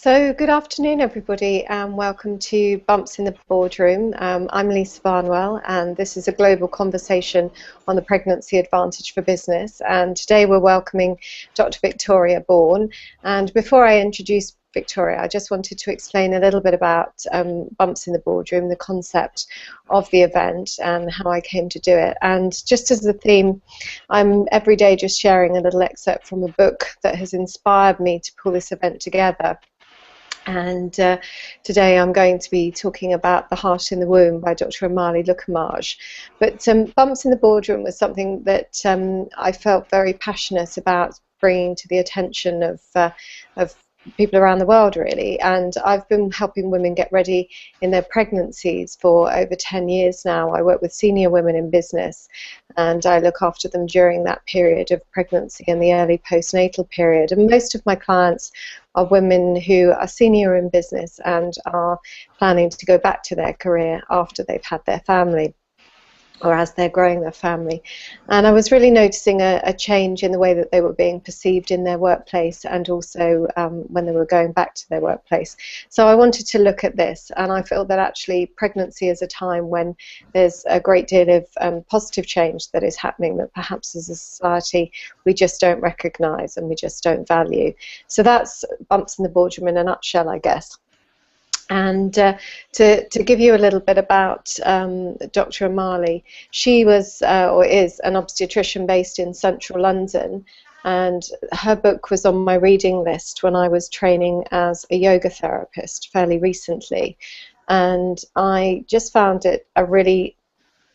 So good afternoon everybody and welcome to Bumps in the Boardroom. I'm Lisa Barnwell and this is a global conversation on the pregnancy advantage for business, and today we're welcoming Dr Victoria Bourne. And before I introduce Victoria, I just wanted to explain a little bit about Bumps in the Boardroom, the concept of the event and how I came to do it. And just as the theme, I'm every day just sharing a little excerpt from a book that has inspired me to pull this event together. And today I'm going to be talking about The Heart in the Womb by Dr Amali Lukamaj. But Bumps in the Boardroom was something that I felt very passionate about bringing to the attention of people around the world, really. And I've been helping women get ready in their pregnancies for over 10 years now. I work with senior women in business and I look after them during that period of pregnancy and the early postnatal period. And most of my clients are women who are senior in business and are planning to go back to their career after they've had their family, or as they're growing their family. And I was really noticing a change in the way that they were being perceived in their workplace and also when they were going back to their workplace. So I wanted to look at this, and I feel that actually pregnancy is a time when there's a great deal of positive change that is happening that perhaps as a society we just don't recognise and we just don't value. So that's Bumps in the Boardroom in a nutshell, I guess. And to give you a little bit about Dr Amali, she was or is an obstetrician based in central London, and her book was on my reading list when I was training as a yoga therapist fairly recently, and I just found it a really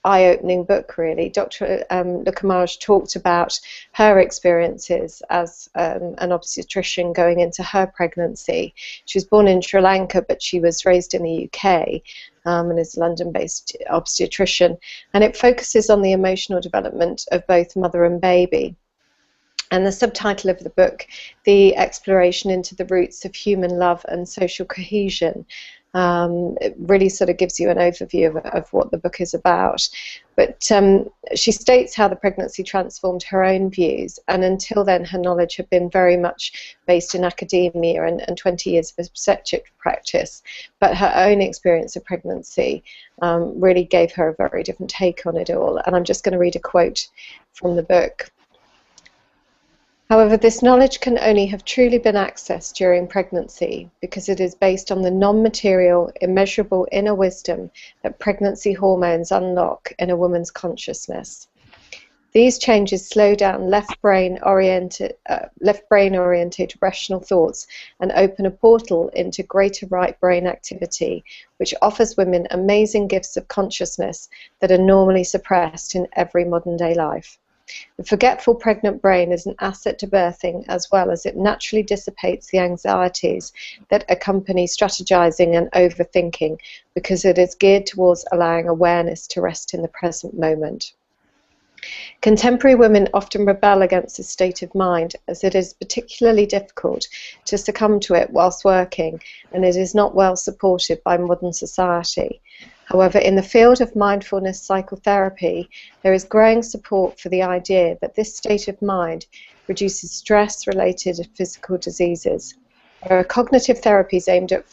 eye-opening book, really. Dr Lukamaj talked about her experiences as an obstetrician going into her pregnancy. She was born in Sri Lanka, but she was raised in the UK and is a London-based obstetrician. And it focuses on the emotional development of both mother and baby. And the subtitle of the book, The Exploration into the Roots of Human Love and Social Cohesion, it really sort of gives you an overview of what the book is about. But she states how the pregnancy transformed her own views, and until then her knowledge had been very much based in academia and 20 years of obstetric practice. But her own experience of pregnancy really gave her a very different take on it all. And I'm just going to read a quote from the book. However, this knowledge can only have truly been accessed during pregnancy because it is based on the non-material, immeasurable inner wisdom that pregnancy hormones unlock in a woman's consciousness. These changes slow down left brain oriented rational thoughts and open a portal into greater right brain activity, which offers women amazing gifts of consciousness that are normally suppressed in every modern day life. The forgetful pregnant brain is an asset to birthing, as well as it naturally dissipates the anxieties that accompany strategizing and overthinking, because it is geared towards allowing awareness to rest in the present moment. Contemporary women often rebel against this state of mind, as it is particularly difficult to succumb to it whilst working, and it is not well supported by modern society. However, in the field of mindfulness psychotherapy, there is growing support for the idea that this state of mind reduces stress-related physical diseases. There are cognitive therapies aimed at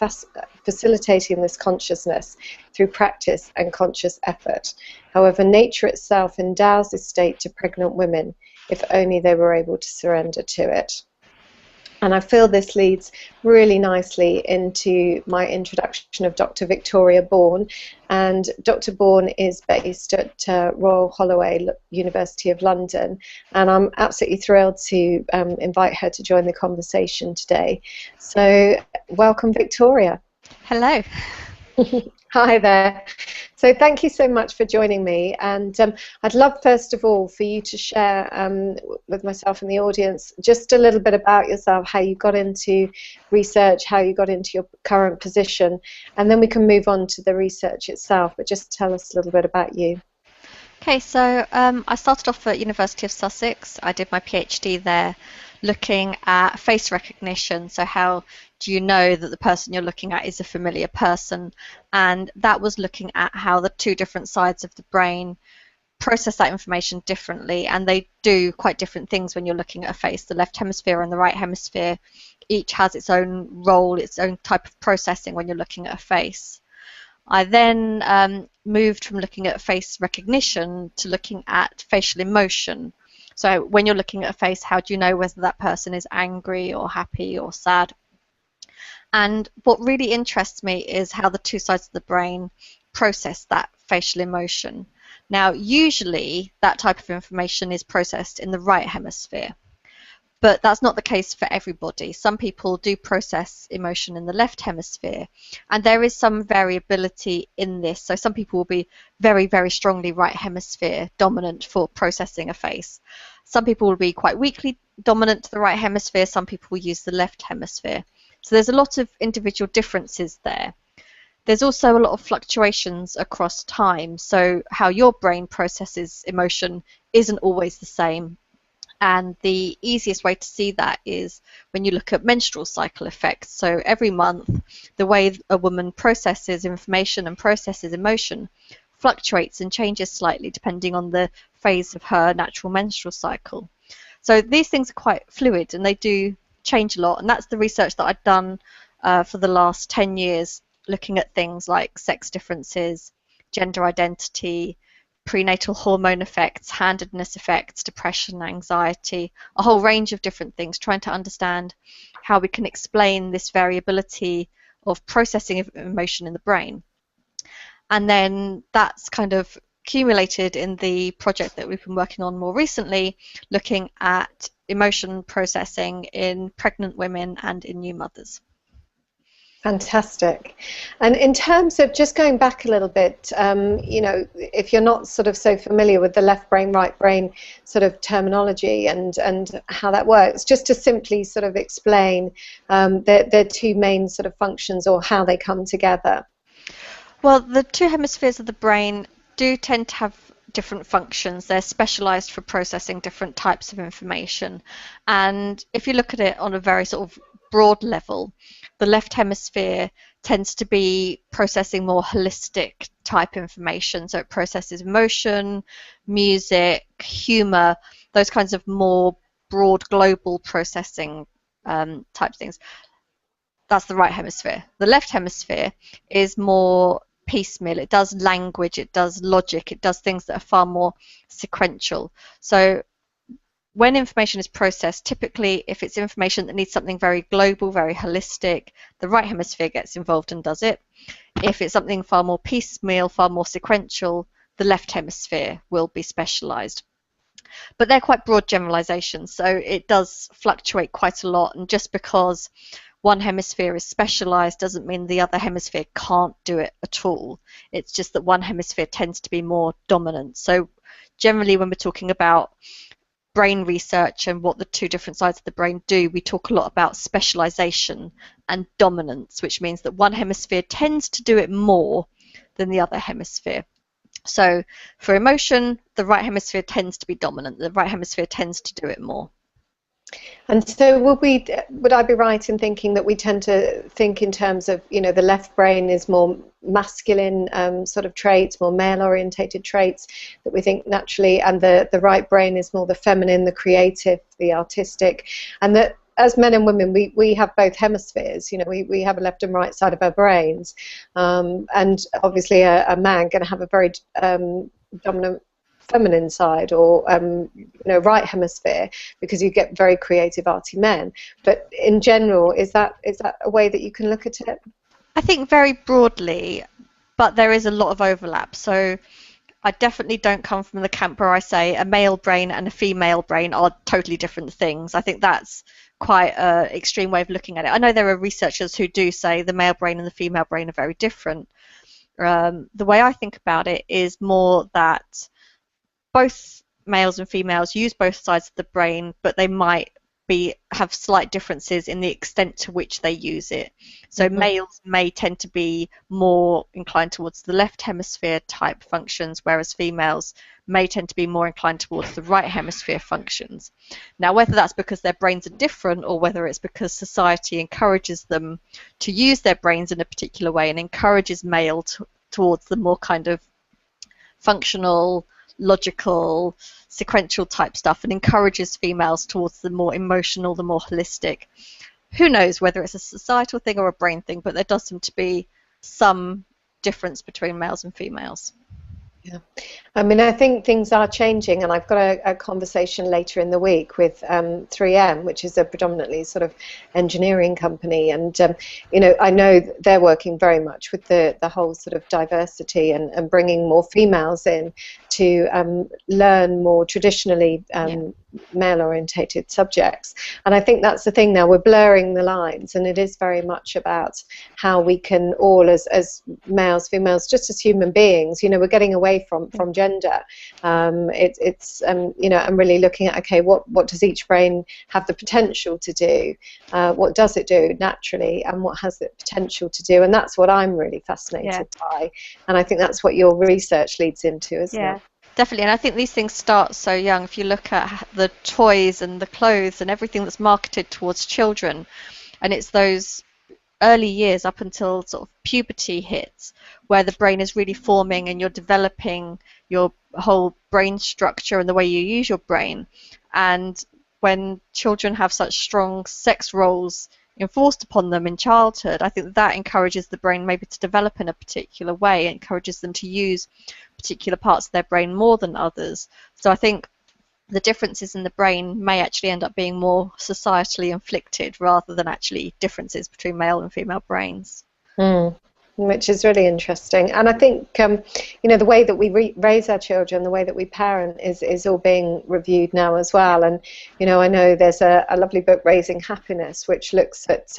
facilitating this consciousness through practice and conscious effort. However, nature itself endows this state to pregnant women, if only they were able to surrender to it. And I feel this leads really nicely into my introduction of Dr Victoria Bourne. And Dr Bourne is based at Royal Holloway, University of London. And I'm absolutely thrilled to invite her to join the conversation today. So welcome, Victoria. Hello. Hi there. So thank you so much for joining me, and I'd love first of all for you to share with myself and the audience just a little bit about yourself, how you got into research, how you got into your current position, and then we can move on to the research itself, but just tell us a little bit about you. Okay, so I started off at University of Sussex. I did my PhD there looking at face recognition, so how do you know that the person you're looking at is a familiar person, and that was looking at how the two different sides of the brain process that information differently, and they do quite different things when you're looking at a face. The left hemisphere and the right hemisphere each has its own role, its own type of processing when you're looking at a face. I then moved from looking at face recognition to looking at facial emotion. So when you're looking at a face, how do you know whether that person is angry or happy or sad? And what really interests me is how the two sides of the brain process that facial emotion. Now, usually that type of information is processed in the right hemisphere, but that's not the case for everybody. Some people do process emotion in the left hemisphere, and there is some variability in this. So some people will be very, very strongly right hemisphere dominant for processing a face. Some people will be quite weakly dominant to the right hemisphere. Some people will use the left hemisphere. So there's a lot of individual differences there. There's also a lot of fluctuations across time. So how your brain processes emotion isn't always the same. And the easiest way to see that is when you look at menstrual cycle effects. So every month, the way a woman processes information and processes emotion fluctuates and changes slightly depending on the phase of her natural menstrual cycle. So these things are quite fluid and they do change a lot. And that's the research that I've done for the last 10 years, looking at things like sex differences, gender identity, prenatal hormone effects, handedness effects, depression, anxiety, a whole range of different things, trying to understand how we can explain this variability of processing of emotion in the brain. And then that's kind of accumulated in the project that we've been working on more recently, looking at emotion processing in pregnant women and in new mothers. Fantastic. And in terms of just going back a little bit, you know, if you're not sort of so familiar with the left brain, right brain sort of terminology and how that works, just to simply sort of explain their two main sort of functions or how they come together. Well, the two hemispheres of the brain do tend to have different functions. They're specialized for processing different types of information. And if you look at it on a very sort of broad level, the left hemisphere tends to be processing more holistic type information. So it processes emotion, music, humor, those kinds of more broad global processing type things. That's the right hemisphere. The left hemisphere is more piecemeal. It does language, it does logic, it does things that are far more sequential. So when information is processed, typically if it's information that needs something very global, very holistic, the right hemisphere gets involved and does it. If it's something far more piecemeal, far more sequential, the left hemisphere will be specialized. But they're quite broad generalizations, so it does fluctuate quite a lot, and just because one hemisphere is specialized doesn't mean the other hemisphere can't do it at all. It's just that one hemisphere tends to be more dominant. So generally when we're talking about brain research and what the two different sides of the brain do, we talk a lot about specialization and dominance, which means that one hemisphere tends to do it more than the other hemisphere. So for emotion, the right hemisphere tends to be dominant. The right hemisphere tends to do it more. And so would I be right in thinking that we tend to think in terms of, you know, the left brain is more masculine sort of traits, more male-orientated traits that we think naturally, and the right brain is more the feminine, the creative, the artistic, and that as men and women, we have both hemispheres. You know, we have a left and right side of our brains, and obviously a man going to have a very dominant feminine side, or you know, right hemisphere, because you get very creative, arty men. But in general, is that a way that you can look at it? I think very broadly, but there is a lot of overlap. So I definitely don't come from the camp where I say a male brain and a female brain are totally different things. I think that's quite an extreme way of looking at it. I know there are researchers who do say the male brain and the female brain are very different. The way I think about it is more that both males and females use both sides of the brain, but they might have slight differences in the extent to which they use it. So males may tend to be more inclined towards the left hemisphere type functions, whereas females may tend to be more inclined towards the right hemisphere functions. Now, whether that's because their brains are different or whether it's because society encourages them to use their brains in a particular way and encourages male towards the more kind of functional, logical, sequential type stuff, and encourages females towards the more emotional, the more holistic. Who knows whether it's a societal thing or a brain thing, but there does seem to be some difference between males and females. Yeah, I mean, I think things are changing, and I've got a conversation later in the week with 3M, which is a predominantly sort of engineering company, and you know, I know they're working very much with the whole sort of diversity and bringing more females in to learn more traditionally male-orientated subjects. And I think that's the thing now, we're blurring the lines, and it is very much about how we can all, as males, females, just as human beings, you know, we're getting away from gender. It's you know, I'm really looking at, okay, what does each brain have the potential to do? What does it do naturally, and what has the potential to do? And that's what I'm really fascinated by, and I think that's what your research leads into, isn't it? Definitely, and I think these things start so young. If you look at the toys and the clothes and everything that's marketed towards children, and it's those early years up until sort of puberty hits where the brain is really forming and you're developing your whole brain structure and the way you use your brain. And when children have such strong sex roles enforced upon them in childhood, I think that encourages the brain maybe to develop in a particular way. It encourages them to use particular parts of their brain more than others. So I think the differences in the brain may actually end up being more societally inflicted rather than actually differences between male and female brains. Which is really interesting. And I think, you know, the way that we raise our children, the way that we parent is all being reviewed now as well. And, you know, I know there's a lovely book, Raising Happiness, which looks at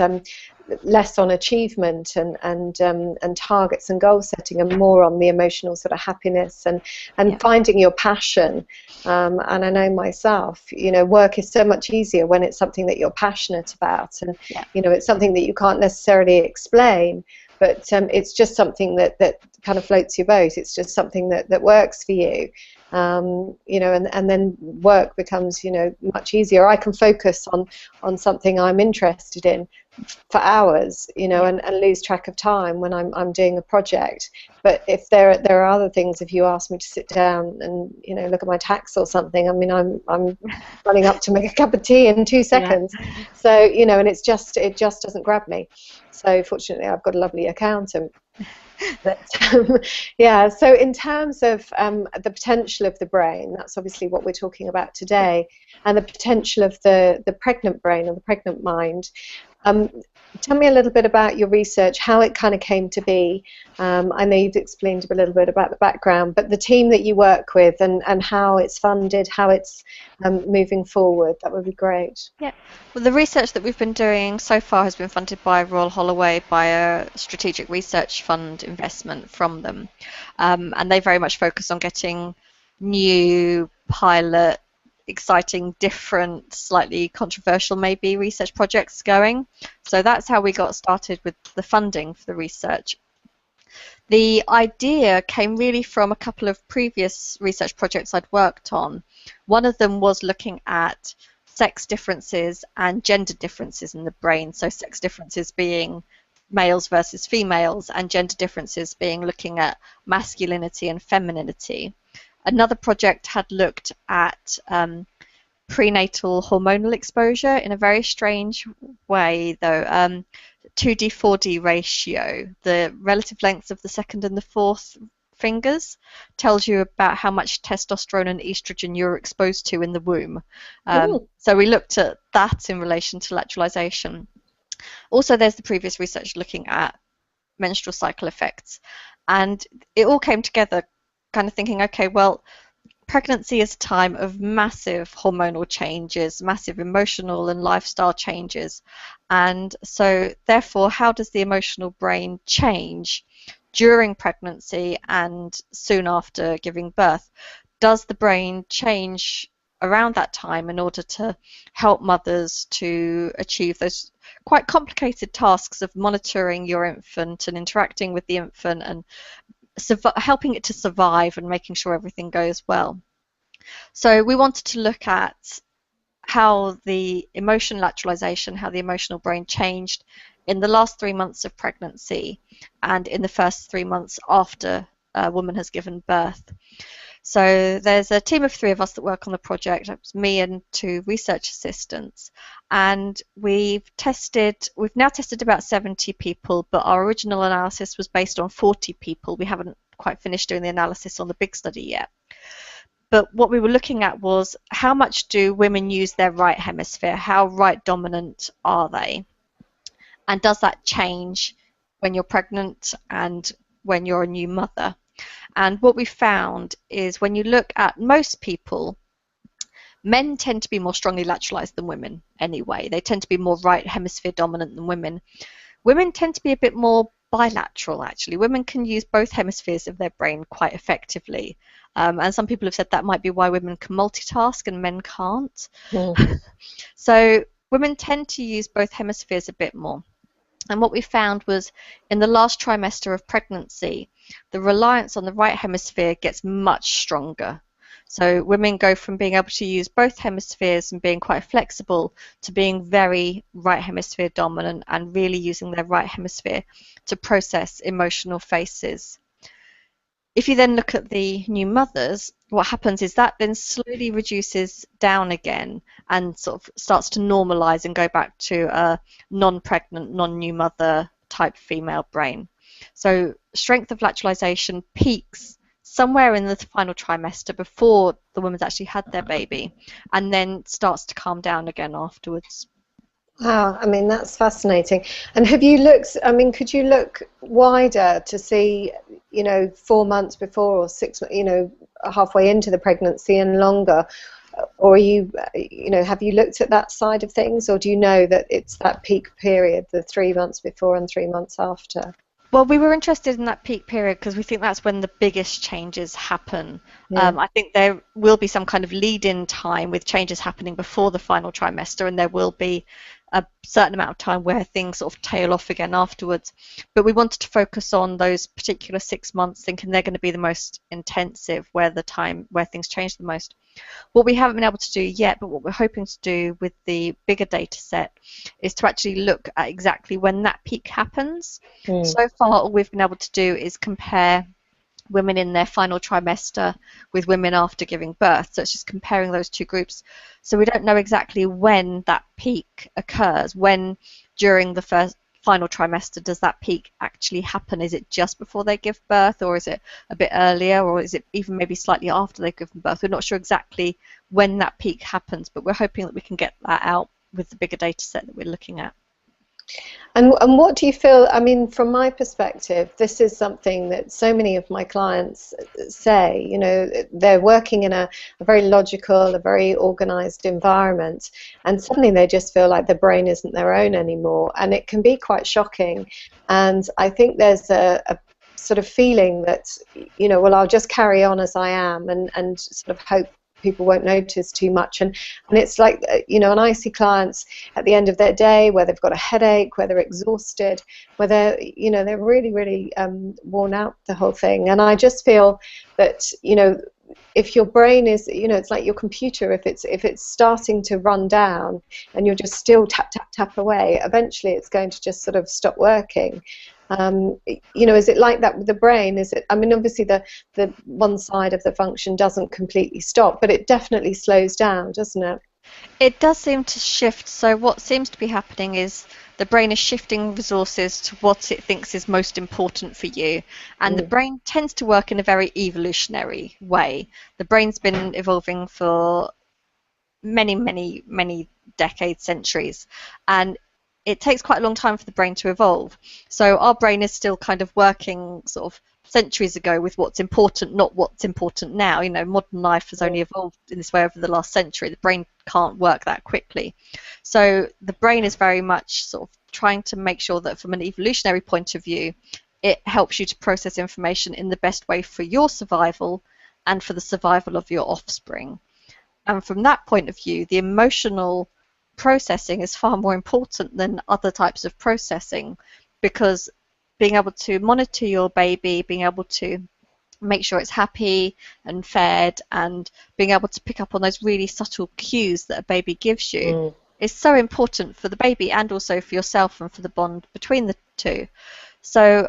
less on achievement and targets and goal setting, and more on the emotional sort of happiness and finding your passion. And I know myself, you know, work is so much easier when it's something that you're passionate about, and you know, it's something that you can't necessarily explain, but it's just something that kind of floats your boat. It's just something that works for you. You know, and then work becomes, you know, much easier. I can focus on something I'm interested in for hours, you know, and lose track of time when I'm doing a project. But if there are other things, if you ask me to sit down and, you know, look at my tax or something, I mean, I'm running up to make a cup of tea in 2 seconds. So, you know, and it just doesn't grab me. So fortunately, I've got a lovely accountant. But, yeah, so in terms of the potential of the brain, that's obviously what we're talking about today, and the potential of the pregnant brain or the pregnant mind. Tell me a little bit about your research, how it kind of came to be. I know you've explained a little bit about the background, but the team that you work with and how it's funded, how it's moving forward, that would be great. Yeah, well, the research that we've been doing so far has been funded by Royal Holloway, by a strategic research fund investment from them. And they very much focus on getting new pilot, exciting, different, slightly controversial maybe research projects going. So that's how we got started with the funding for the research. The idea came really from a couple of previous research projects I'd worked on. One of them was looking at sex differences and gender differences in the brain. So sex differences being males versus females, and gender differences being looking at masculinity and femininity. Another project had looked at prenatal hormonal exposure in a very strange way, though. 2D 4D ratio, the relative lengths of the second and the fourth fingers, tells you about how much testosterone and estrogen you're exposed to in the womb. So we looked at that in relation to lateralization. Also, there's the previous research looking at menstrual cycle effects, and it all came together kind of thinking, okay, well, pregnancy is a time of massive hormonal changes, massive emotional and lifestyle changes, and so therefore, how does the emotional brain change during pregnancy and soon after giving birth? Does the brain change around that time in order to help mothers to achieve those quite complicated tasks of monitoring your infant and interacting with the infant and helping it to survive and making sure everything goes well? So we wanted to look at how the emotion lateralization, how the emotional brain changed in the last 3 months of pregnancy and in the first 3 months after a woman has given birth. So there's a team of 3 of us that work on the project. It's me and 2 research assistants, and we've now tested about 70 people, but our original analysis was based on 40 people. We haven't quite finished doing the analysis on the big study yet. But what we were looking at was, how much do women use their right hemisphere? How right dominant are they? And does that change when you're pregnant and when you're a new mother? And what we found is, when you look at most people, men tend to be more strongly lateralized than women anyway. They tend to be more right hemisphere dominant than women. Women tend to be a bit more bilateral, actually. Women can use both hemispheres of their brain quite effectively. And some people have said that might be why women can multitask and men can't. So women tend to use both hemispheres a bit more. And what we found was, in the last trimester of pregnancy, the reliance on the right hemisphere gets much stronger. So women go from being able to use both hemispheres and being quite flexible to being very right hemisphere dominant and really using their right hemisphere to process emotional faces. If you then look at the new mothers, what happens is that then slowly reduces down again and sort of starts to normalize and go back to a non-pregnant, non-new mother type female brain. So strength of lateralization peaks somewhere in the final trimester before the woman's actually had their baby, and then starts to calm down again afterwards. Wow, I mean, that's fascinating. And have you looked, I mean, could you look wider to see, 4 months before, or 6, halfway into the pregnancy and longer? Or are you, have you looked at that side of things, or do you know that it's that peak period, the 3 months before and 3 months after? Well, we were interested in that peak period because we think that's when the biggest changes happen. Yeah. I think there will be some kind of lead-in time with changes happening before the final trimester, and there will be a certain amount of time where things sort of tail off again afterwards. But we wanted to focus on those particular 6 months, thinking they're going to be the most intensive, where things change the most. What we haven't been able to do yet, but what we're hoping to do with the bigger data set, is to actually look at exactly when that peak happens. So far, all we've been able to do is compare women in their final trimester with women after giving birth. So it's just comparing those 2 groups. So we don't know exactly when that peak occurs. When during the final trimester does that peak actually happen? Is it just before they give birth, or is it a bit earlier, or is it even maybe slightly after they've given birth? We're not sure exactly when that peak happens, but we're hoping that we can get that out with the bigger data set that we're looking at. And what do you feel, I mean, from my perspective, this is something that so many of my clients say, they're working in a very logical, a very organized environment, and suddenly they just feel like the brain isn't their own anymore, and it can be quite shocking. And I think there's a sort of feeling that, well, I'll just carry on as I am and sort of hope people won't notice too much, and it's like, and I see clients at the end of their day where they've got a headache, where they're exhausted, where they're really, really worn out, the whole thing. And I just feel that, if your brain is, it's like your computer, if it's starting to run down and you're just still tap tap tap away, eventually it's going to just sort of stop working. Is it like that with the brain? Is it? I mean, obviously the one side of the function doesn't completely stop, but it definitely slows down, doesn't it? It does seem to shift. So what seems to be happening is the brain is shifting resources to what it thinks is most important for you. And the brain tends to work in a very evolutionary way. The brain's been evolving for many, many, many decades, centuries. And it takes quite a long time for the brain to evolve. So our brain is still kind of working sort of centuries ago with what's important, not what's important now. Modern life has only evolved in this way over the last century. The brain can't work that quickly. So the brain is very much sort of trying to make sure that from an evolutionary point of view, it helps you to process information in the best way for your survival and for the survival of your offspring. And from that point of view, the emotional processing is far more important than other types of processing, because being able to monitor your baby, being able to make sure it's happy and fed, and being able to pick up on those really subtle cues that a baby gives you is so important for the baby and also for yourself and for the bond between the 2. So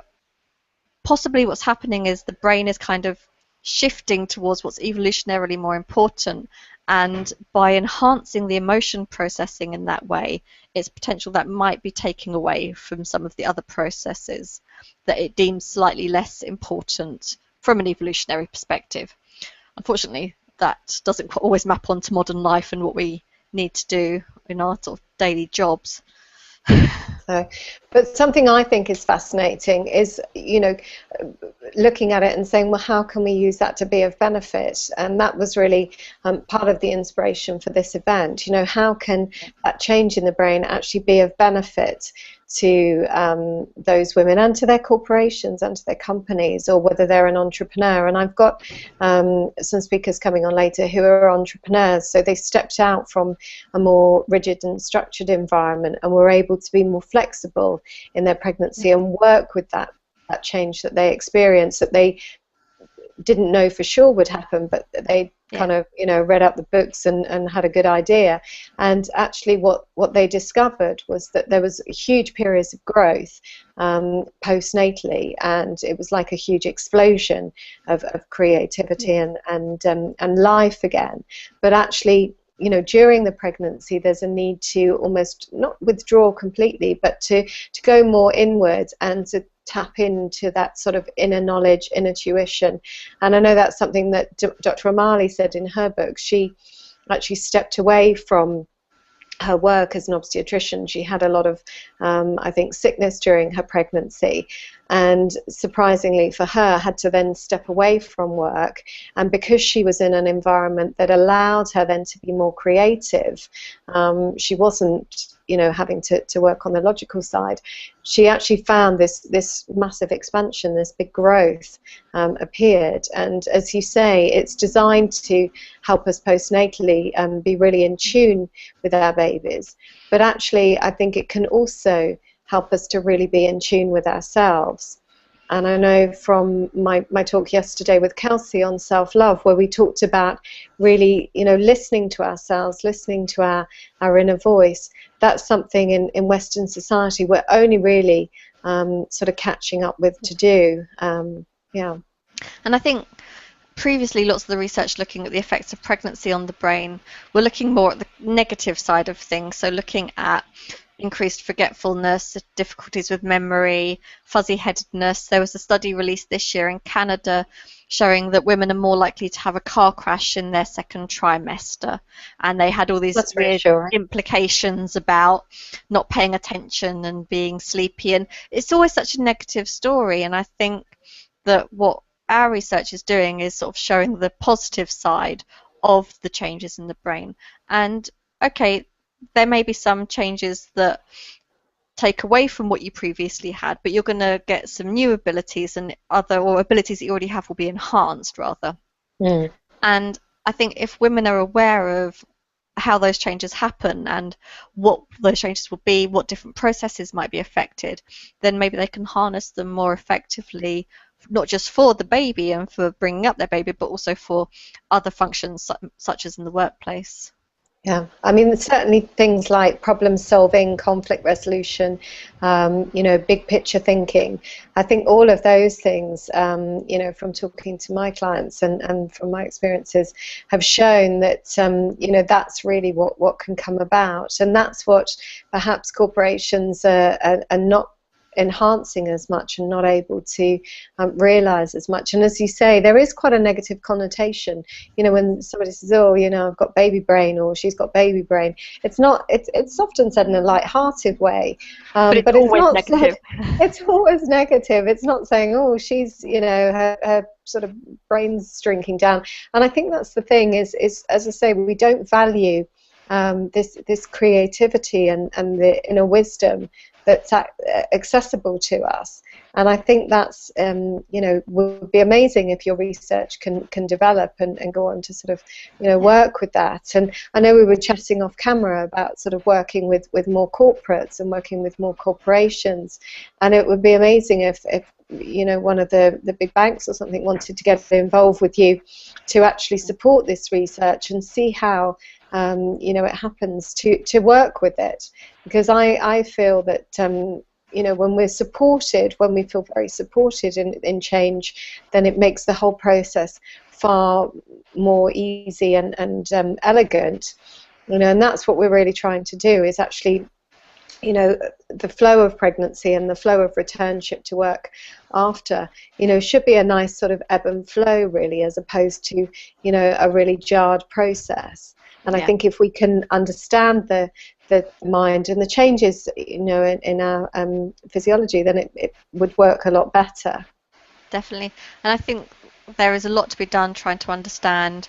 possibly what's happening is the brain is kind of shifting towards what's evolutionarily more important. And by enhancing the emotion processing in that way, it's potential that might be taking away from some of the other processes that it deems slightly less important from an evolutionary perspective. Unfortunately, that doesn't always map onto modern life and what we need to do in our sort of daily jobs. So, but something I think is fascinating is, you know, looking at it and saying, well, how can we use that to be of benefit? And that was really part of the inspiration for this event. You know, how can that change in the brain actually be of benefit to those women and to their corporations and to their companies, or whether they're an entrepreneur. And I've got some speakers coming on later who are entrepreneurs, so they stepped out from a more rigid and structured environment and were able to be more flexible in their pregnancy and work with that change that they experienced, that they didn't know for sure would happen, but they kind of, you know, read up the books and had a good idea. And actually what they discovered was that there was huge periods of growth postnatally, and it was like a huge explosion of creativity and life again. But actually, you know, during the pregnancy there's a need to almost not withdraw completely, but to go more inwards and to tap into that sort of inner knowledge, inner tuition. And I know that's something that Dr. O'Malley said in her book. She actually stepped away from her work as an obstetrician. She had a lot of, I think, sickness during her pregnancy, and surprisingly for her, had to then step away from work. And because she was in an environment that allowed her then to be more creative, she wasn't, you know, having to work on the logical side. She actually found this massive expansion, this big growth appeared. And as you say, it's designed to help us postnatally be really in tune with our babies. But actually, I think it can also help us to really be in tune with ourselves. And I know from my talk yesterday with Kelsey on self-love, where we talked about really, you know, listening to ourselves, listening to our inner voice. That's something in Western society we're only really sort of catching up with to do. Yeah. And I think previously lots of the research looking at the effects of pregnancy on the brain were looking more at the negative side of things, so looking at increased forgetfulness, difficulties with memory, fuzzy-headedness. There was a study released this year in Canada showing that women are more likely to have a car crash in their second trimester, and they had all these weird implications about not paying attention and being sleepy, and it's always such a negative story. And I think that what our research is doing is sort of showing the positive side of the changes in the brain. And okay, there may be some changes that take away from what you previously had, but you're going to get some new abilities, and abilities that you already have will be enhanced rather. And I think if women are aware of how those changes happen and what those changes will be, what different processes might be affected, then maybe they can harness them more effectively, not just for the baby and for bringing up their baby, but also for other functions such as in the workplace. Yeah, I mean, certainly things like problem solving, conflict resolution, you know, big picture thinking. I think all of those things, you know, from talking to my clients and from my experiences, have shown that, you know, that's really what can come about. And that's what perhaps corporations are not enhancing as much and not able to realize as much. And as you say, there is quite a negative connotation, you know, when somebody says, oh, you know, I've got baby brain, or she's got baby brain. It's not, it's often said in a light-hearted way, but it's not negative. It's always negative. It's not saying, oh, she's, you know, her sort of brain's shrinking down. And I think that's the thing is as I say, we don't value this creativity and the inner wisdom that's accessible to us. And I think that's, you know, would be amazing if your research can develop and go on to sort of, you know, work with that. And I know we were chatting off camera about sort of working with more corporates and working with more corporations. And it would be amazing if you know, one of the big banks or something wanted to get involved with you to actually support this research and see how you know, it happens to work with it, because I feel that you know, when we're supported, when we feel very supported in change, then it makes the whole process far more easy and elegant, you know, and that's what we're really trying to do, is actually, you know, the flow of pregnancy and the flow of returnship to work after, you know, should be a nice sort of ebb and flow, really, as opposed to, you know, a really jarred process. And I think if we can understand the mind and the changes, you know, in our physiology, then it would work a lot better. Definitely. And I think there is a lot to be done trying to understand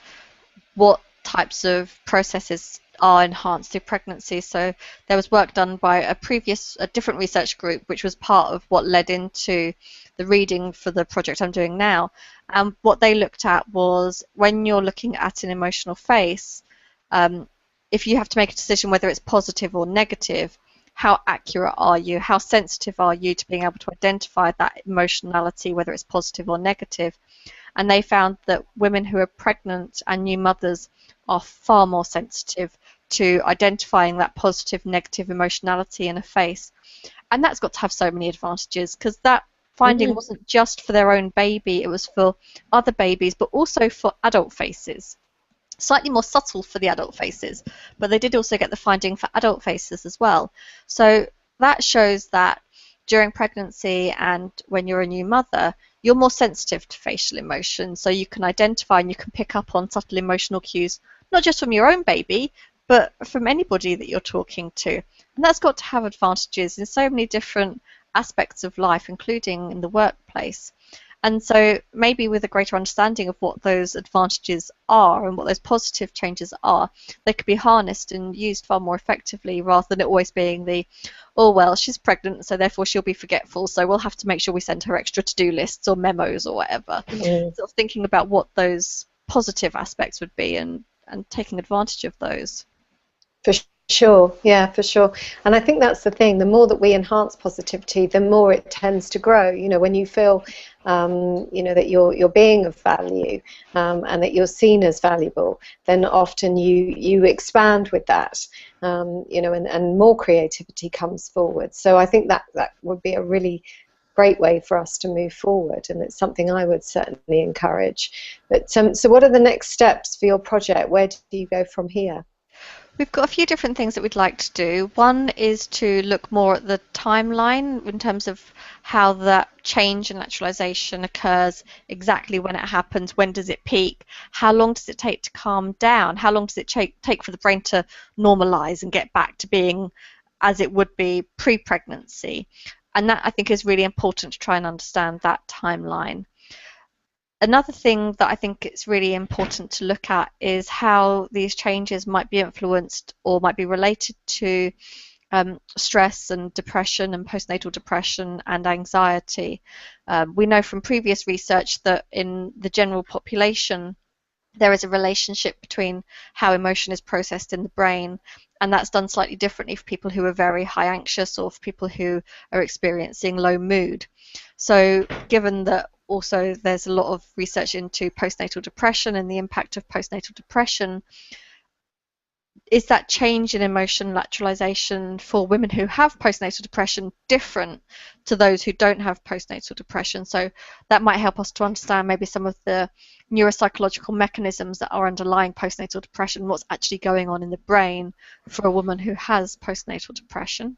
what types of processes are enhanced through pregnancy. So there was work done by a different research group, which was part of what led into the reading for the project I'm doing now. And what they looked at was, when you're looking at an emotional face, if you have to make a decision whether it's positive or negative, how accurate are you? How sensitive are you to being able to identify that emotionality, whether it's positive or negative? And they found that women who are pregnant and new mothers are far more sensitive to identifying that positive, negative emotionality in a face. And that's got to have so many advantages, because that finding wasn't just for their own baby, it was for other babies, but also for adult faces. Slightly more subtle for the adult faces, but they did also get the finding for adult faces as well. So that shows that during pregnancy and when you're a new mother, you're more sensitive to facial emotions, so you can identify and you can pick up on subtle emotional cues, not just from your own baby, but from anybody that you're talking to. And that's got to have advantages in so many different aspects of life, including in the workplace. And so maybe with a greater understanding of what those advantages are and what those positive changes are, they could be harnessed and used far more effectively, rather than it always being the, oh, well, she's pregnant, so therefore she'll be forgetful, so we'll have to make sure we send her extra to-do lists or memos or whatever. Sort of thinking about what those positive aspects would be, and taking advantage of those. For sure, yeah, for sure. And I think that's the thing. The more that we enhance positivity, the more it tends to grow. You know, when you feel, you know, that you're being of value, and that you're seen as valuable, then often you expand with that, you know, and more creativity comes forward. So I think that would be a really great way for us to move forward, and it's something I would certainly encourage. But so what are the next steps for your project? Where do you go from here? We've got a few different things that we'd like to do. One is to look more at the timeline in terms of how that change and naturalization occurs, exactly when it happens, when does it peak, how long does it take to calm down, how long does it take for the brain to normalize and get back to being as it would be pre-pregnancy. And that, I think, is really important to try and understand that timeline. Another thing that I think it's really important to look at is how these changes might be influenced or might be related to stress and depression and postnatal depression and anxiety. We know from previous research that in the general population there is a relationship between how emotion is processed in the brain, and that's done slightly differently for people who are very high anxious or for people who are experiencing low mood. So given that also there's a lot of research into postnatal depression and the impact of postnatal depression, is that change in emotion lateralization for women who have postnatal depression different to those who don't have postnatal depression? So that might help us to understand maybe some of the neuropsychological mechanisms that are underlying postnatal depression, what's actually going on in the brain for a woman who has postnatal depression.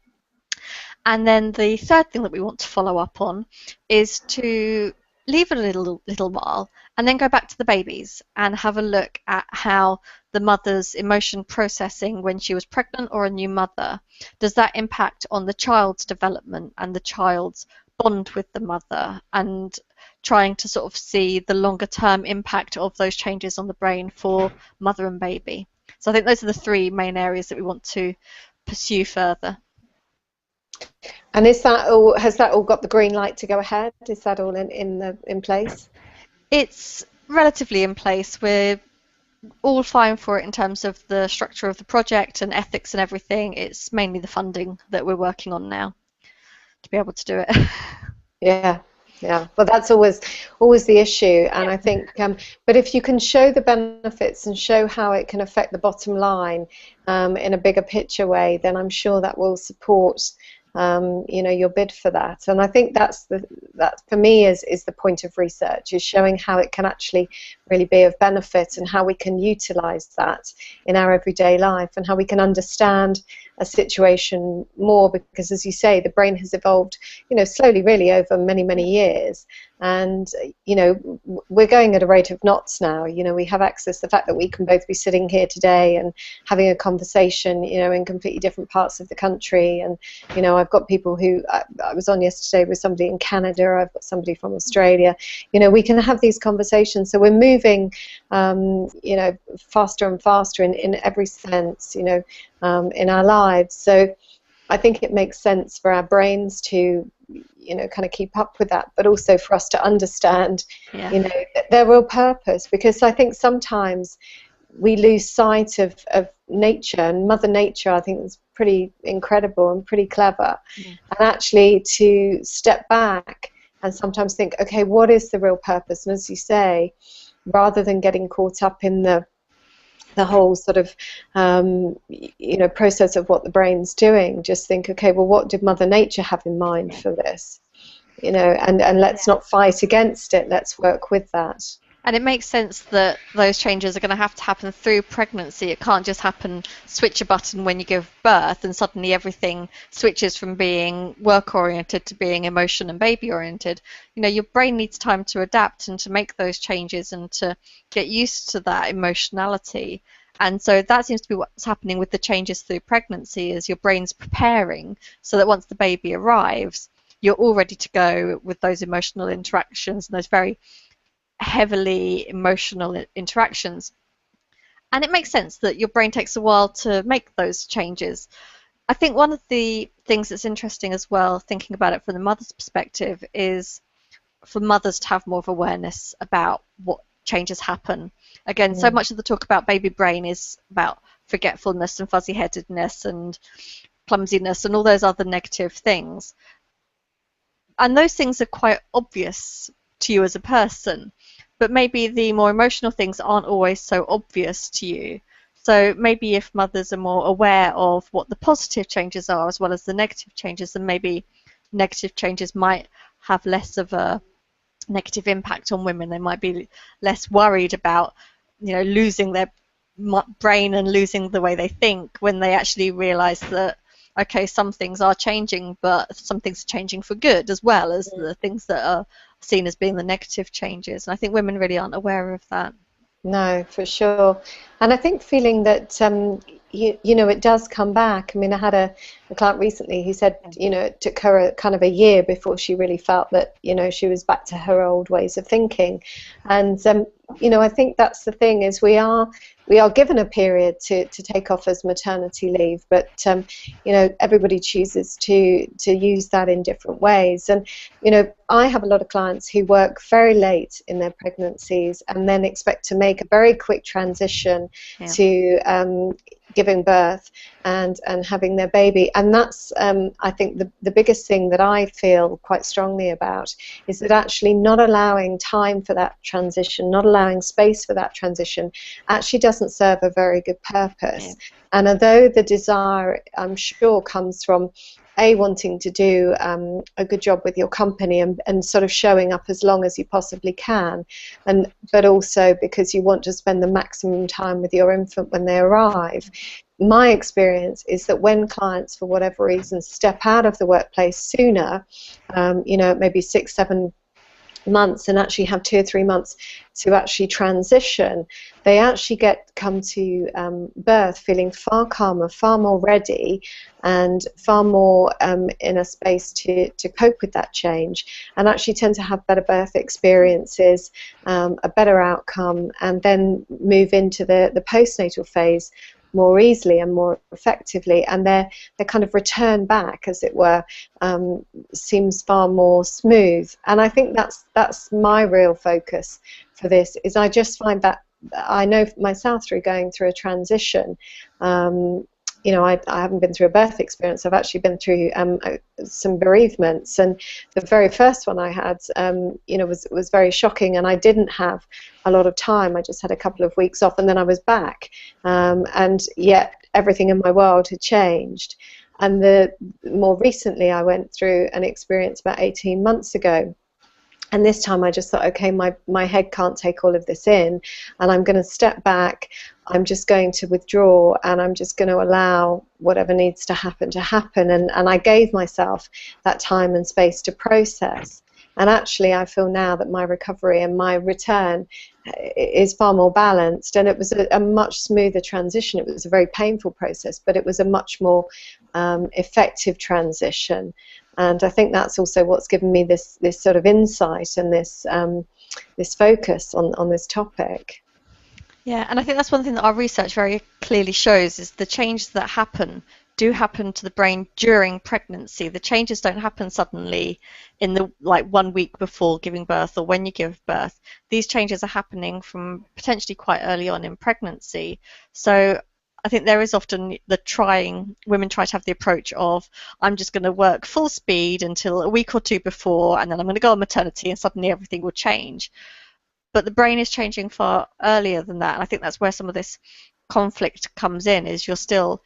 And then the third thing that we want to follow up on is to leave it a little while and then go back to the babies and have a look at how the mother's emotion processing when she was pregnant or a new mother, does that impact on the child's development and the child's bond with the mother, and trying to sort of see the longer term impact of those changes on the brain for mother and baby. So I think those are the three main areas that we want to pursue further. And is that all, has that all got the green light to go ahead? Is that all in place? It's relatively in place. We're all fine for it in terms of the structure of the project and ethics and everything. It's mainly the funding that we're working on now to be able to do it. Yeah. Yeah, well, that's always the issue, and I think, but if you can show the benefits and show how it can affect the bottom line in a bigger picture way, then I'm sure that will support you know, your bid for that. And I think that for me is the point of research, is showing how it can actually really be of benefit and how we can utilize that in our everyday life and how we can understand a situation more, because as you say, the brain has evolved, you know, slowly really over many years. And you know, we're going at a rate of knots now. You know, we have access, the fact that we can both be sitting here today and having a conversation, you know, in completely different parts of the country. And you know, I've got people who I was on yesterday with somebody in Canada, I've got somebody from Australia. You know, we can have these conversations, so we're moving you know, faster and faster in every sense, you know, in our lives. So I think it makes sense for our brains to, you know, kind of keep up with that, but also for us to understand, you know, their real purpose. Because I think sometimes we lose sight of nature, and Mother Nature, I think, is pretty incredible and pretty clever. And actually to step back and sometimes think, okay, what is the real purpose? And as you say, rather than getting caught up in the whole sort of you know, process of what the brain's doing, just think, okay, well, what did Mother Nature have in mind for this? You know, and let's not fight against it, let's work with that. And it makes sense that those changes are going to happen through pregnancy. It can't just happen, switch a button when you give birth and suddenly everything switches from being work-oriented to being emotion and baby-oriented. You know, your brain needs time to adapt and to make those changes and to get used to that emotionality. And so that seems to be what's happening with the changes through pregnancy, is your brain's preparing so that once the baby arrives, you're all ready to go with those emotional interactions and those very heavily emotional interactions. And it makes sense that your brain takes a while to make those changes. I think one of the things that's interesting as well, thinking about it from the mother's perspective, is for mothers to have more of awareness about what changes happen. Again, so much of the talk about baby brain is about forgetfulness and fuzzy-headedness and clumsiness and all those other negative things. And those things are quite obvious to you as a person, but maybe the more emotional things aren't always so obvious to you. So maybe if mothers are more aware of what the positive changes are as well as the negative changes, then maybe negative changes might have less of a negative impact on women. They might be less worried about, you know, losing their brain and losing the way they think, when they actually realize that, okay, some things are changing, but some things are changing for good as well as the things that are seen as being the negative changes. And I think women really aren't aware of that. No, for sure. And I think feeling that, you know, it does come back. I mean, I had a client recently who said, you know, it took her kind of a year before she really felt that, you know, she was back to her old ways of thinking. And, you know, I think that's the thing, is we are given a period to take off as maternity leave, but you know, everybody chooses to use that in different ways. And you know, I have a lot of clients who work very late in their pregnancies and then expect to make a very quick transition to giving birth and having their baby. And that's I think the biggest thing that I feel quite strongly about is that actually not allowing time for that transition, not allowing space for that transition, actually doesn't serve a very good purpose. And although the desire, I'm sure, comes from wanting to do a good job with your company and sort of showing up as long as you possibly can, but also because you want to spend the maximum time with your infant when they arrive. My experience is that when clients, for whatever reason, step out of the workplace sooner, you know, maybe 6-7 months, and actually have 2 or 3 months to actually transition, they actually come to birth feeling far calmer, far more ready, and far more in a space to cope with that change, and actually tend to have better birth experiences, a better outcome, and then move into the postnatal phase more easily and more effectively, and their kind of return back, as it were, seems far more smooth. And I think that's my real focus for this, is I just find that I know myself through going through a transition. You know, I haven't been through a birth experience. I've actually been through some bereavements, and the very first one I had, you know, was very shocking, and I didn't have a lot of time. I just had a couple of weeks off, and then I was back, and yet everything in my world had changed. And more recently, I went through an experience about 18 months ago. And this time I just thought, okay, my head can't take all of this in, and I'm going to step back. I'm just going to withdraw, and I'm just going to allow whatever needs to happen to happen. And I gave myself that time and space to process. And actually, I feel now that my recovery and my return is far more balanced, and it was a much smoother transition. It was a very painful process, but it was a much more effective transition. And I think that's also what's given me this sort of insight and this focus on this topic. Yeah, and I think that's one thing that our research very clearly shows is the changes that do happen to the brain during pregnancy. The changes don't happen suddenly in the 1 week before giving birth or when you give birth. These changes are happening from potentially quite early on in pregnancy. So I think there is often women try to have the approach of, I'm just going to work full speed until a week or two before, and then I'm going to go on maternity and suddenly everything will change. But the brain is changing far earlier than that. And I think that's where some of this conflict comes in, is you're still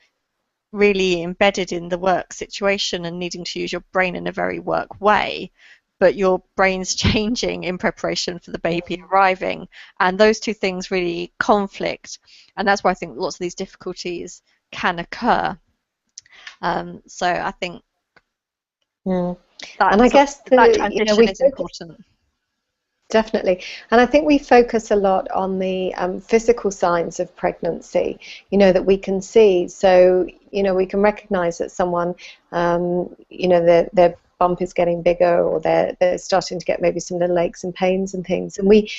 really embedded in the work situation and needing to use your brain in a very work way, but your brain's changing in preparation for the baby arriving, and those two things really conflict, and that's why I think lots of these difficulties can occur. So I think And that I guess that transition is important. Definitely. And I think we focus a lot on the physical signs of pregnancy, that we can see. So, we can recognize that someone, their bump is getting bigger, or they're starting to get maybe some little aches and pains and things. And we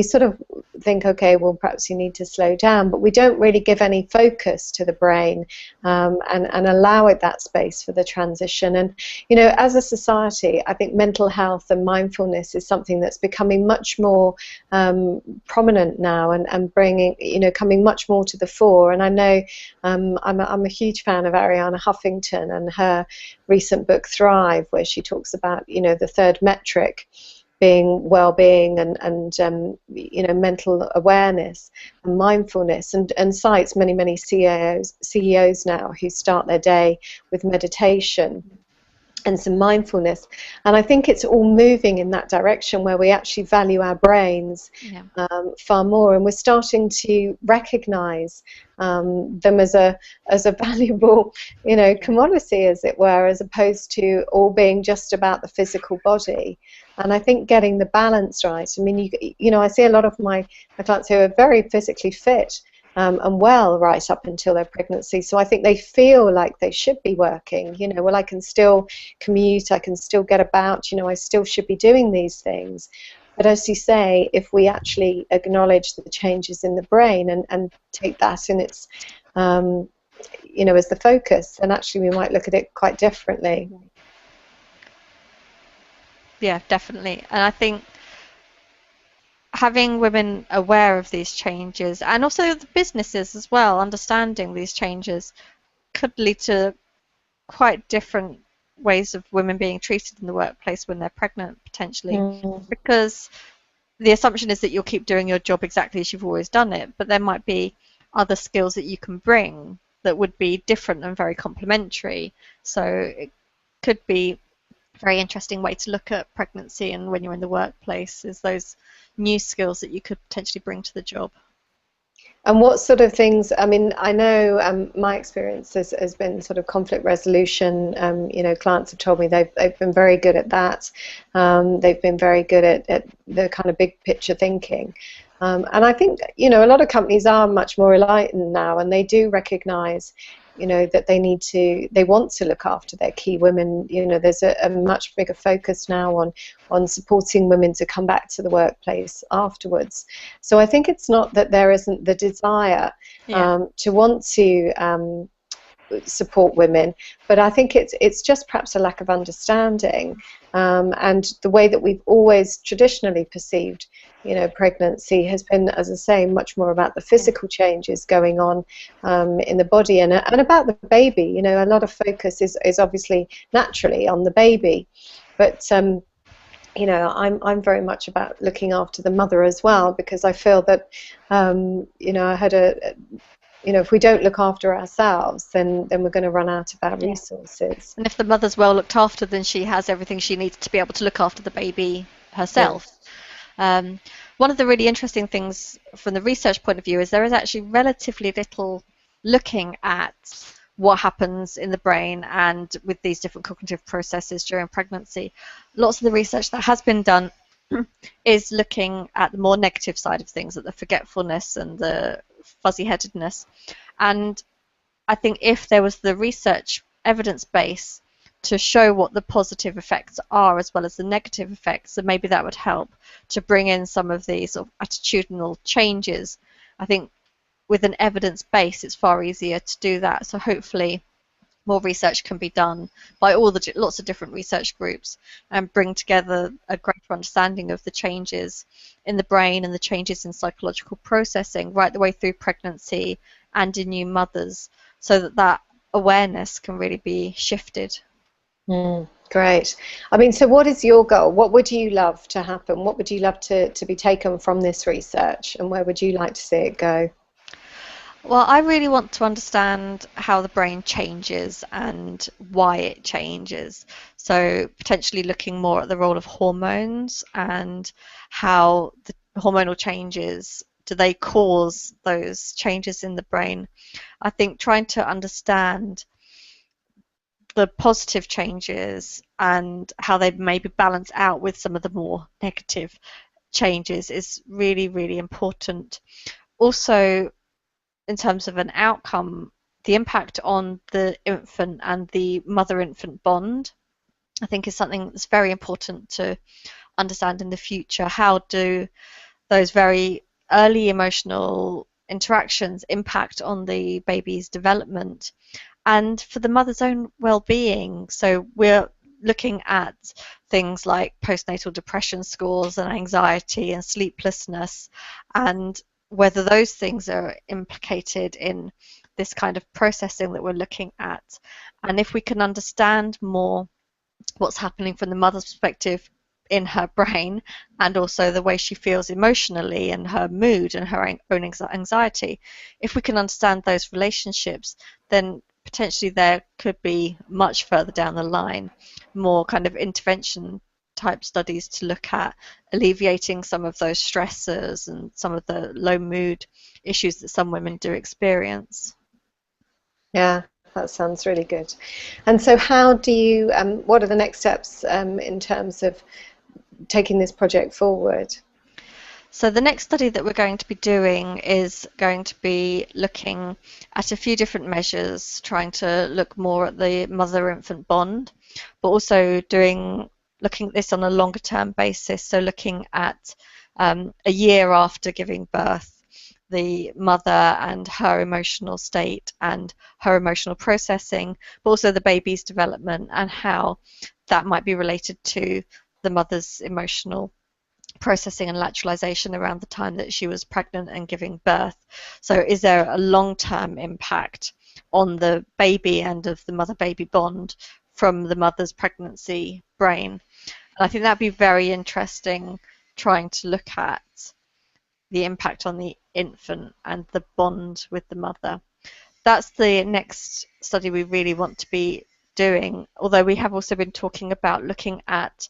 sort of think, okay, well, perhaps you need to slow down, but we don't really give any focus to the brain and allow it that space for the transition. And, as a society, I think mental health and mindfulness is something that's becoming much more prominent now, and bringing, coming much more to the fore. And I know I'm a huge fan of Arianna Huffington and her recent book Thrive, where she talks about the third metric being well-being and mental awareness and mindfulness, and cites many CEOs now who start their day with meditation and some mindfulness. And I think it's all moving in that direction, where we actually value our brains far more, and we're starting to recognize them as a valuable commodity, as it were, as opposed to all being just about the physical body. And I think getting the balance right. I mean, I see a lot of my clients who are very physically fit and well right up until their pregnancy. So I think they feel like they should be working. Well, I can still commute, I can still get about, I still should be doing these things. But as you say, if we actually acknowledge the changes in the brain and take that in its, as the focus, then actually we might look at it quite differently. Yeah, definitely. And I think having women aware of these changes, and also the businesses as well, understanding these changes, could lead to quite different ways of women being treated in the workplace when they're pregnant, potentially. Because the assumption is that you'll keep doing your job exactly as you've always done it, but there might be other skills that you can bring that would be different and very complementary. So it could be a very interesting way to look at pregnancy, and when you're in the workplace, is those new skills that you could potentially bring to the job. And what sort of things, I mean, I know my experience has been sort of conflict resolution. Clients have told me they've been very good at that. They've been very good at the kind of big picture thinking. And I think, a lot of companies are much more enlightened now, and they do recognize, that they want to look after their key women. There's a much bigger focus now on supporting women to come back to the workplace afterwards. So I think it's not that there isn't the desire to want to support women, but I think it's just perhaps a lack of understanding, and the way that we've always traditionally perceived pregnancy has been, as I say, much more about the physical changes going on in the body, and about the baby. A lot of focus is obviously naturally on the baby, but I'm very much about looking after the mother as well, because I feel that I had you know, if we don't look after ourselves, then we're going to run out of our resources. And if the mother's well looked after, then she has everything she needs to be able to look after the baby herself. Yes. One of the really interesting things from the research point of view is there is actually relatively little looking at what happens in the brain and with these different cognitive processes during pregnancy. Lots of the research that has been done is looking at the more negative side of things, at the forgetfulness and the fuzzy-headedness. And I think if there was the research evidence base to show what the positive effects are as well as the negative effects, then maybe that would help to bring in some of these sort of attitudinal changes. I think with an evidence base, it's far easier to do that. So hopefully more research can be done by lots of different research groups and bring together a greater understanding of the changes in the brain and the changes in psychological processing right the way through pregnancy and in new mothers, so that that awareness can really be shifted. Great. I mean, so what is your goal? What would you love to happen? What would you love to be taken from this research, and where would you like to see it go? Well, I really want to understand how the brain changes and why it changes. So potentially looking more at the role of hormones and how the hormonal changes, do they cause those changes in the brain? I think trying to understand the positive changes and how they maybe balance out with some of the more negative changes is really, really important. Also, in terms of an outcome, the impact on the infant and the mother-infant bond, I think is something that's very important to understand in the future. How do those very early emotional interactions impact on the baby's development and for the mother's own well-being? So we're looking at things like postnatal depression scores and anxiety and sleeplessness, and whether those things are implicated in this kind of processing that we're looking at. And if we can understand more what's happening from the mother's perspective in her brain and also the way she feels emotionally and her mood and her own anxiety, if we can understand those relationships, then potentially there could be much further down the line more kind of intervention type studies to look at alleviating some of those stressors and some of the low mood issues that some women do experience. Yeah, that sounds really good. And so how do you, what are the next steps in terms of taking this project forward? So the next study that we're going to be doing is going to be looking at a few different measures, trying to look more at the mother-infant bond, but also looking at this on a longer term basis, so looking at a year after giving birth, the mother and her emotional state and her emotional processing, but also the baby's development and how that might be related to the mother's emotional processing and lateralization around the time that she was pregnant and giving birth. So is there a long-term impact on the baby and of the mother-baby bond from the mother's pregnancy brain? And I think that'd be very interesting, trying to look at the impact on the infant and the bond with the mother. That's the next study we really want to be doing, although we have also been talking about looking at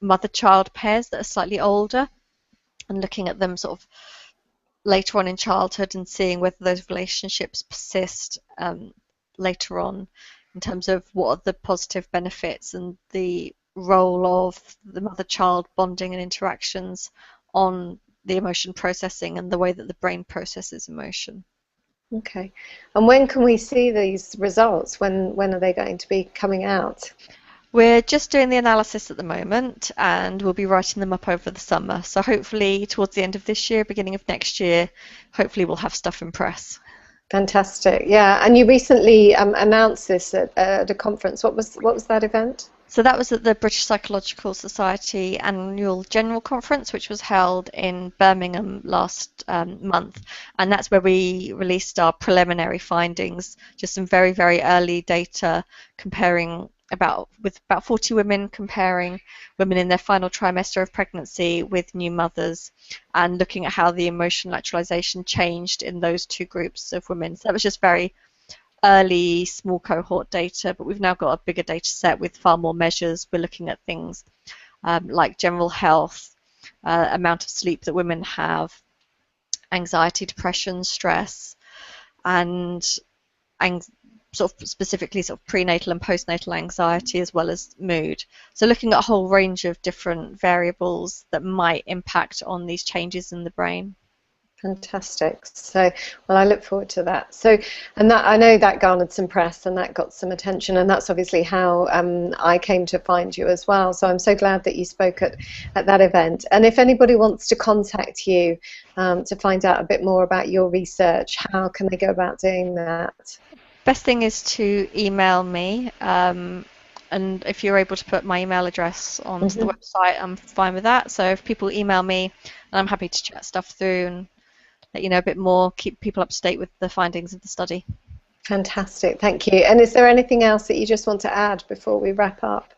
mother-child pairs that are slightly older and looking at them sort of later on in childhood and seeing whether those relationships persist later on in terms of what are the positive benefits and the role of the mother-child bonding and interactions on the emotion processing and the way that the brain processes emotion. Okay. And when can we see these results? When are they going to be coming out? We're just doing the analysis at the moment and we'll be writing them up over the summer. So hopefully towards the end of this year, beginning of next year, hopefully we'll have stuff in press. Fantastic. Yeah. And you recently announced this at a conference. What was that event? So that was at the British Psychological Society Annual General Conference, which was held in Birmingham last month. And that's where we released our preliminary findings, just some very, very early data comparing with about 40 women, comparing women in their final trimester of pregnancy with new mothers, and looking at how the emotional actualization changed in those two groups of women. So that was just very early, small cohort data, but we've now got a bigger data set with far more measures. We're looking at things like general health, amount of sleep that women have, anxiety, depression, stress, and sort of specifically sort of prenatal and postnatal anxiety, as well as mood. So looking at a whole range of different variables that might impact on these changes in the brain. Fantastic. So, well, I look forward to that. So, and that, I know that garnered some press and that got some attention, and that's obviously how I came to find you as well. So I'm so glad that you spoke at that event. And if anybody wants to contact you to find out a bit more about your research, how can they go about doing that? Best thing is to email me. And if you're able to put my email address onto the website, I'm fine with that. So if people email me, I'm happy to chat stuff through and let you know a bit more, keep people up to date with the findings of the study. Fantastic, thank you. And is there anything else that you just want to add before we wrap up?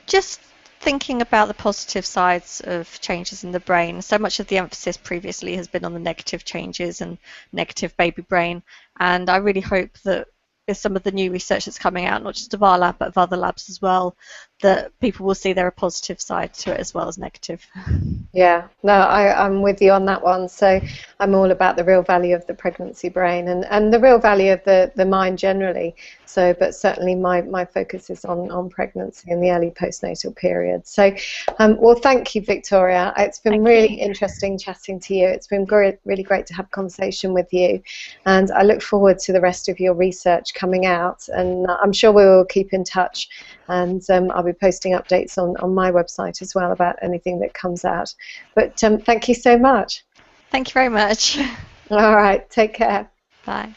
Just thinking about the positive sides of changes in the brain. So much of the emphasis previously has been on the negative changes and negative baby brain, and I really hope that with some of the new research that's coming out, not just of our lab but of other labs as well, that people will see there are positive side to it as well as negative. Yeah, no, I'm with you on that one. So I'm all about the real value of the pregnancy brain and the real value of the mind generally. So, but certainly my focus is on pregnancy and the early postnatal period. So, well, thank you, Victoria. It's been really interesting chatting to you. It's been really great to have a conversation with you. And I look forward to the rest of your research coming out. And I'm sure we will keep in touch. And I'll be posting updates on my website as well about anything that comes out. But thank you so much. Thank you very much. All right, take care. Bye.